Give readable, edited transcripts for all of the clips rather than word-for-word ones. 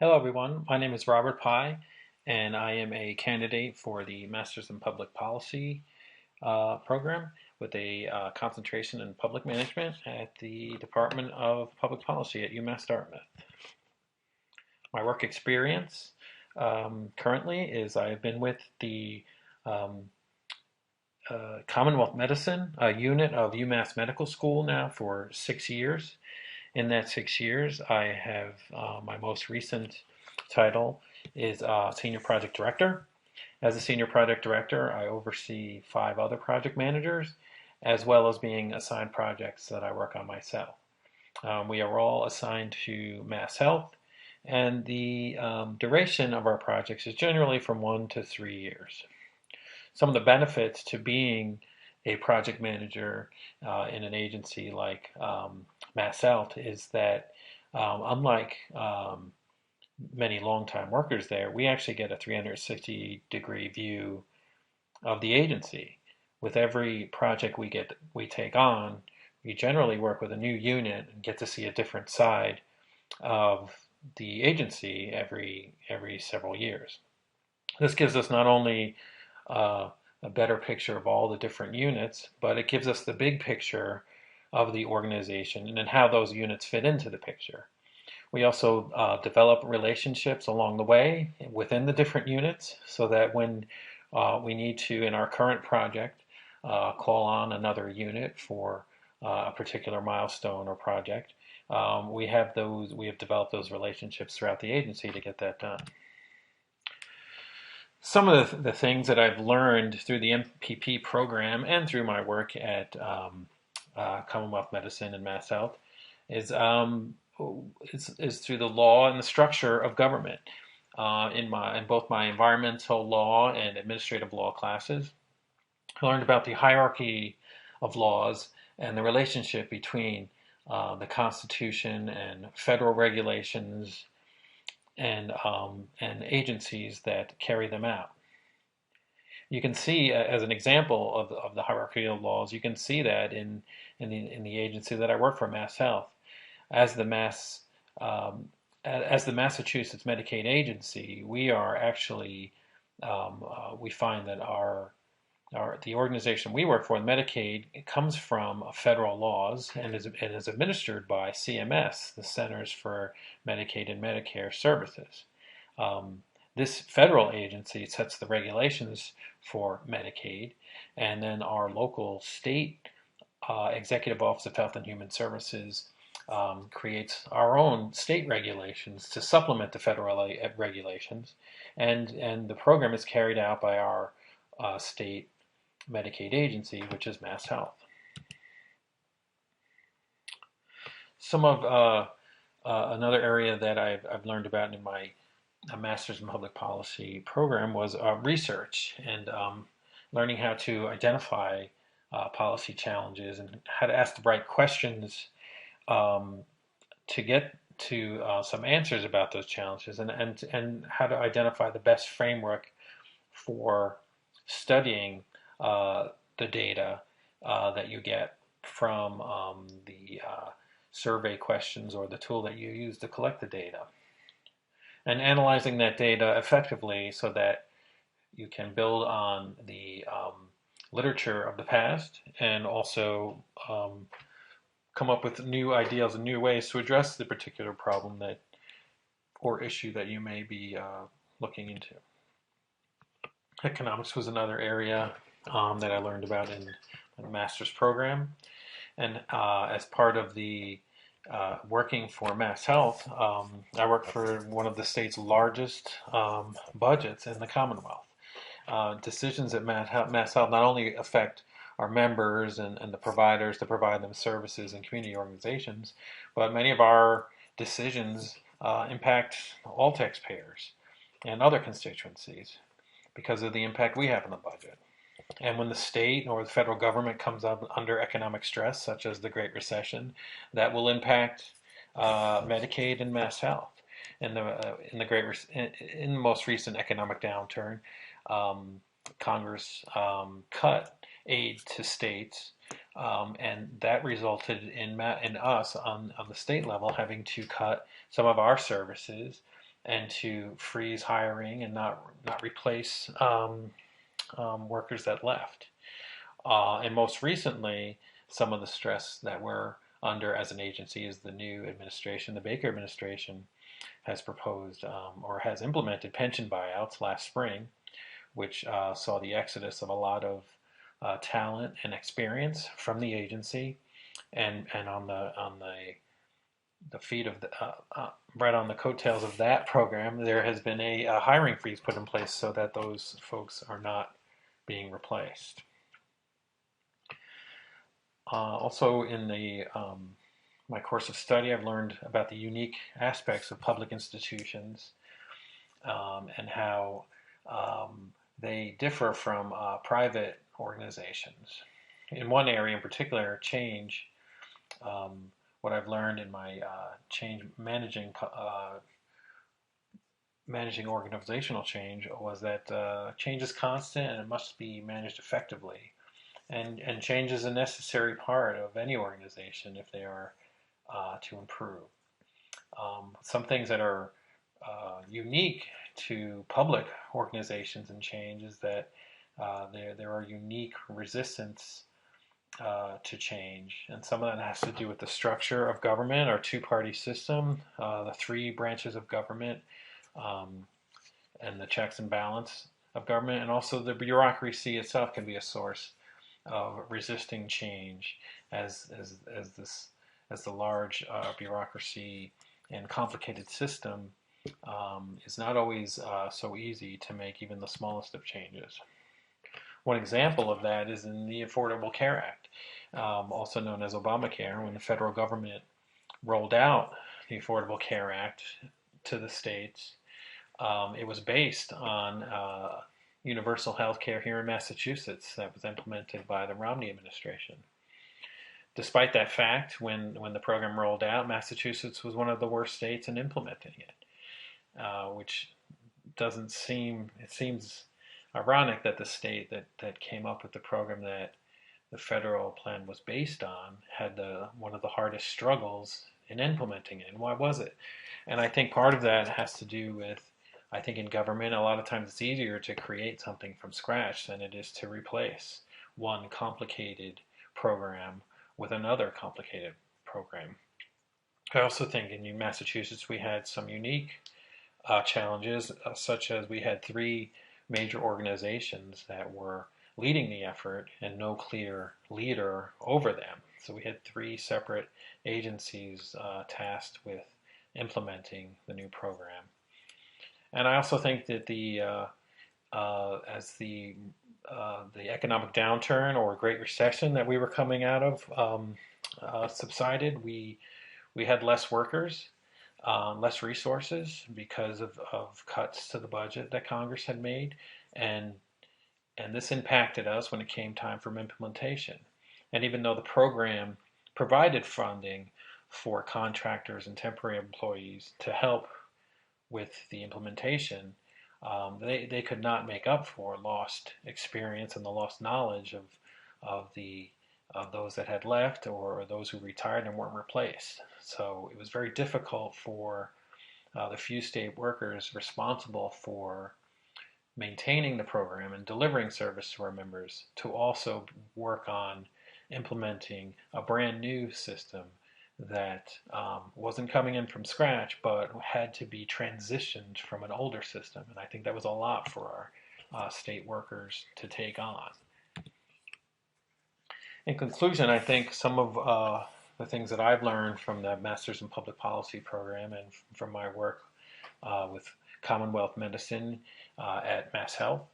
Hello, everyone. My name is Robert Pye, and I am a candidate for the Masters in Public Policy program with a concentration in public management at the Department of Public Policy at UMass Dartmouth. My work experience currently is I've been with the um, Commonwealth Medicine unit of UMass Medical School now for 6 years. In that 6 years, I have my most recent title is Senior Project Director. As a Senior Project Director, I oversee 5 other project managers, as well as being assigned projects that I work on myself. We are all assigned to Mass Health, and the duration of our projects is generally from 1 to 3 years. Some of the benefits to being a project manager in an agency like Mass Health is that unlike many longtime workers there, we actually get a 360-degree view of the agency. With every project we take on, we generally work with a new unit and get to see a different side of the agency every several years. This gives us not only a better picture of all the different units, but it gives us the big picture of the organization and then how those units fit into the picture. We also develop relationships along the way within the different units so that when we need to, in our current project, call on another unit for a particular milestone or project, we have developed those relationships throughout the agency to get that done. Some of the things that I've learned through the MPP program and through my work at Commonwealth Medicine and Mass Health is, is through the law and the structure of government. In both my environmental law and administrative law classes, I learned about the hierarchy of laws and the relationship between the Constitution and federal regulations and agencies that carry them out. You can see, as an example of the hierarchy of laws, you can see that in the agency that I work for, Mass Health, as the Mass as the Massachusetts Medicaid agency, we are actually we find that the organization we work for, Medicaid, it comes from federal laws and is administered by CMS, the Centers for Medicaid and Medicare Services. Um, this federal agency sets the regulations for Medicaid, and then our local state Executive Office of Health and Human Services creates our own state regulations to supplement the federal regulations, and the program is carried out by our state Medicaid agency, which is Mass Health. Some of Another area that I've learned about in my Master's in Public Policy program was research and learning how to identify policy challenges and how to ask the right questions um, to get to some answers about those challenges and how to identify the best framework for studying the data that you get from the survey questions or the tool that you use to collect the data, and analyzing that data effectively so that you can build on the literature of the past and also come up with new ideas and new ways to address the particular problem that or issue that you may be looking into. Economics was another area that I learned about in the master's program. And as part of the working for Mass Health, I work for one of the state's largest budgets in the Commonwealth. Decisions at Mass Health not only affect our members and the providers to provide them services and community organizations, but many of our decisions impact all taxpayers and other constituencies because of the impact we have on the budget. And when the state or the federal government comes up under economic stress, such as the Great Recession, that will impact Medicaid and Mass Health. In the most recent economic downturn, Congress cut aid to states, and that resulted in us on the state level having to cut some of our services and to freeze hiring and not replace workers that left. And most recently, some of the stress that we're under as an agency is the new administration, the Baker administration, has proposed or has implemented pension buyouts last spring, which saw the exodus of a lot of talent and experience from the agency, and on the feet of the right on the coattails of that program, there has been a hiring freeze put in place so that those folks are not being replaced. Also, in my course of study, I've learned about the unique aspects of public institutions and how they differ from private organizations. In one area in particular, change, what I've learned in my change managing organizational change was that change is constant and it must be managed effectively. And change is a necessary part of any organization if they are to improve. Some things that are unique to public organizations and change is that there are unique resistance to change, and some of that has to do with the structure of government, our two-party system, the three branches of government, um, and the checks and balance of government, and also the bureaucracy itself can be a source of resisting change as the large bureaucracy and complicated system is not always so easy to make even the smallest of changes. One example of that is in the Affordable Care Act, also known as Obamacare, when the federal government rolled out the Affordable Care Act to the states. It was based on universal health care here in Massachusetts that was implemented by the Romney administration. Despite that fact, when the program rolled out, Massachusetts was one of the worst states in implementing it, which doesn't seem, it seems ironic that the state that came up with the program that the federal plan was based on had one of the hardest struggles in implementing it. And why was it? And I think part of that has to do with, I think in government, a lot of times it's easier to create something from scratch than it is to replace one complicated program with another complicated program. I also think in Massachusetts we had some unique challenges, such as we had three major organizations that were leading the effort and no clear leader over them. So we had three separate agencies tasked with implementing the new program. And I also think that as the economic downturn or Great Recession that we were coming out of subsided, we had less workers, less resources because of cuts to the budget that Congress had made, and this impacted us when it came time for implementation. And even though the program provided funding for contractors and temporary employees to help with the implementation, they could not make up for lost experience and the lost knowledge of those that had left or those who retired and weren't replaced. So it was very difficult for the few state workers responsible for maintaining the program and delivering service to our members to also work on implementing a brand new system that wasn't coming in from scratch but had to be transitioned from an older system. And I think that was a lot for our state workers to take on. In conclusion, I think some of the things that I've learned from the Masters in Public Policy program and from my work with Commonwealth Medicine at Mass Health,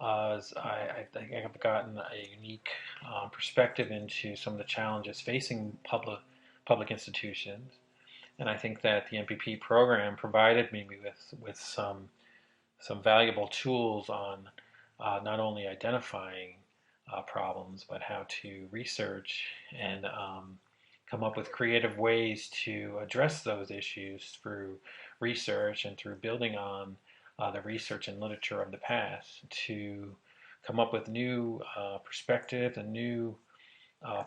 I think I've gotten a unique perspective into some of the challenges facing public institutions. And I think that the MPP program provided me with some valuable tools on not only identifying problems, but how to research and come up with creative ways to address those issues through research and through building on the research and literature of the past to come up with new perspectives and new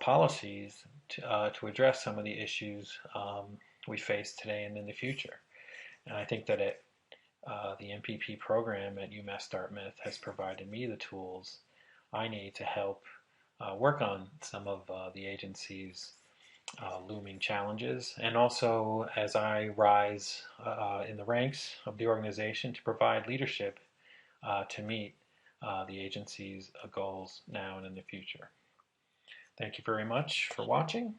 policies to address some of the issues we face today and in the future. And I think that the MPP program at UMass Dartmouth has provided me the tools I need to help work on some of the agency's looming challenges, and also as I rise in the ranks of the organization to provide leadership to meet the agency's goals now and in the future. Thank you very much for watching.